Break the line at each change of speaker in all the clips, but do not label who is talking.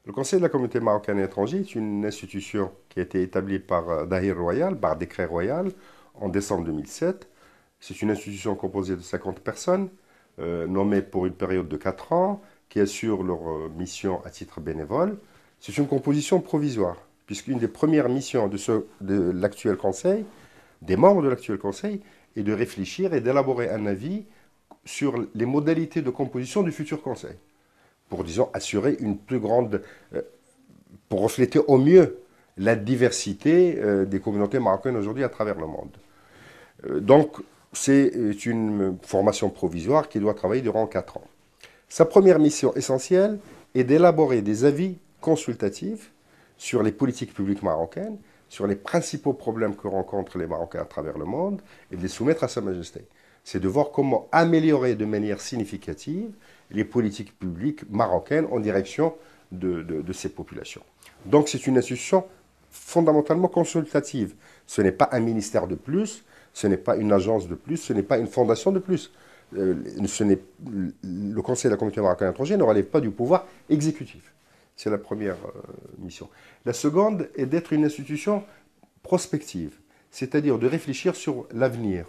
Le Conseil de la communauté marocaine et étrangère est une institution qui a été établie par Dahir Royal, par décret royal, en décembre 2007. C'est une institution composée de 50 personnes, nommées pour une période de 4 ans, qui assurent leur mission à titre bénévole. C'est une composition provisoire, puisqu'une des premières missions de l'actuel Conseil, des membres de l'actuel Conseil, est de réfléchir et d'élaborer un avis sur les modalités de composition du futur Conseil pour, disons, assurer une plus grande, pour refléter au mieux la diversité des communautés marocaines aujourd'hui à travers le monde. Donc, c'est une formation provisoire qui doit travailler durant 4 ans. Sa première mission essentielle est d'élaborer des avis consultatifs sur les politiques publiques marocaines, sur les principaux problèmes que rencontrent les Marocains à travers le monde, et de les soumettre à Sa Majesté. C'est de voir comment améliorer de manière significative les politiques publiques marocaines en direction de ces populations. Donc c'est une institution fondamentalement consultative. Ce n'est pas un ministère de plus, ce n'est pas une agence de plus, ce n'est pas une fondation de plus. Le Conseil de la communauté marocaine étrangère ne relève pas du pouvoir exécutif. C'est la première mission. La seconde est d'être une institution prospective, c'est-à-dire de réfléchir sur l'avenir,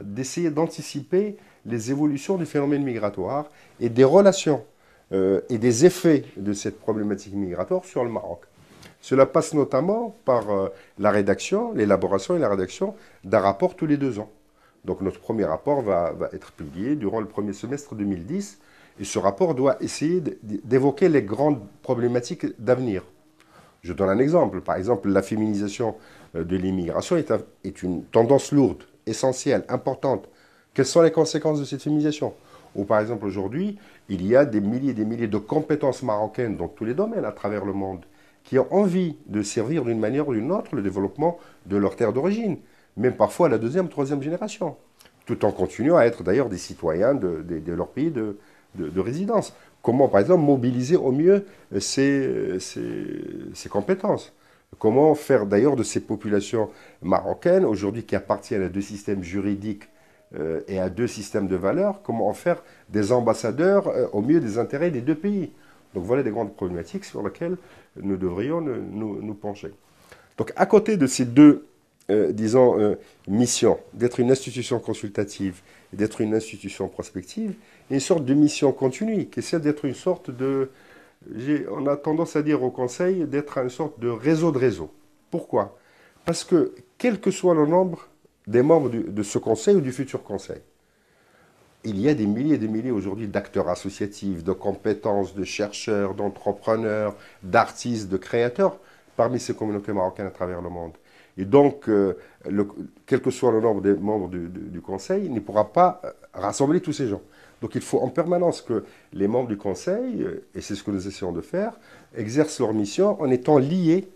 d'essayer d'anticiper les évolutions du phénomène migratoire et des relations et des effets de cette problématique migratoire sur le Maroc. Cela passe notamment par la rédaction, l'élaboration et la rédaction d'un rapport tous les 2 ans. Donc notre premier rapport va être publié durant le premier semestre 2010 et ce rapport doit essayer d'évoquer les grandes problématiques d'avenir. Je donne un exemple. Par exemple, la féminisation de l'immigration est une tendance lourde, essentielle, importante. Quelles sont les conséquences de cette féminisation? Ou par exemple, aujourd'hui, il y a des milliers et des milliers de compétences marocaines dans tous les domaines à travers le monde qui ont envie de servir d'une manière ou d'une autre le développement de leur terre d'origine, même parfois à la 2e, 3e génération, tout en continuant à être d'ailleurs des citoyens de leur pays de résidence. Comment, par exemple, mobiliser au mieux ces compétences? Comment faire d'ailleurs de ces populations marocaines, aujourd'hui qui appartiennent à 2 systèmes juridiques et à 2 systèmes de valeurs, comment en faire des ambassadeurs au mieux des intérêts des 2 pays? Donc voilà des grandes problématiques sur lesquelles nous devrions nous pencher. Donc à côté de ces 2, disons, missions, d'être une institution consultative et d'être une institution prospective, il y a une sorte de mission continue qui essaie d'être une sorte de... On a tendance à dire au Conseil d'être une sorte de réseau. Pourquoi? Parce que quel que soit le nombre des membres de ce Conseil ou du futur Conseil, il y a des milliers et des milliers aujourd'hui d'acteurs associatifs, de compétences, de chercheurs, d'entrepreneurs, d'artistes, de créateurs parmi ces communautés marocaines à travers le monde. Et donc, quel que soit le nombre des membres du Conseil, il ne pourra pas rassembler tous ces gens. Donc il faut en permanence que les membres du Conseil, et c'est ce que nous essayons de faire, exercent leur mission en étant liés,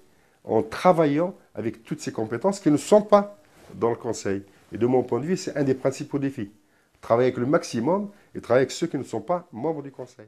en travaillant avec toutes ces compétences qui ne sont pas dans le Conseil. Et de mon point de vue, c'est un des principaux défis. Travailler avec le maximum et travailler avec ceux qui ne sont pas membres du Conseil.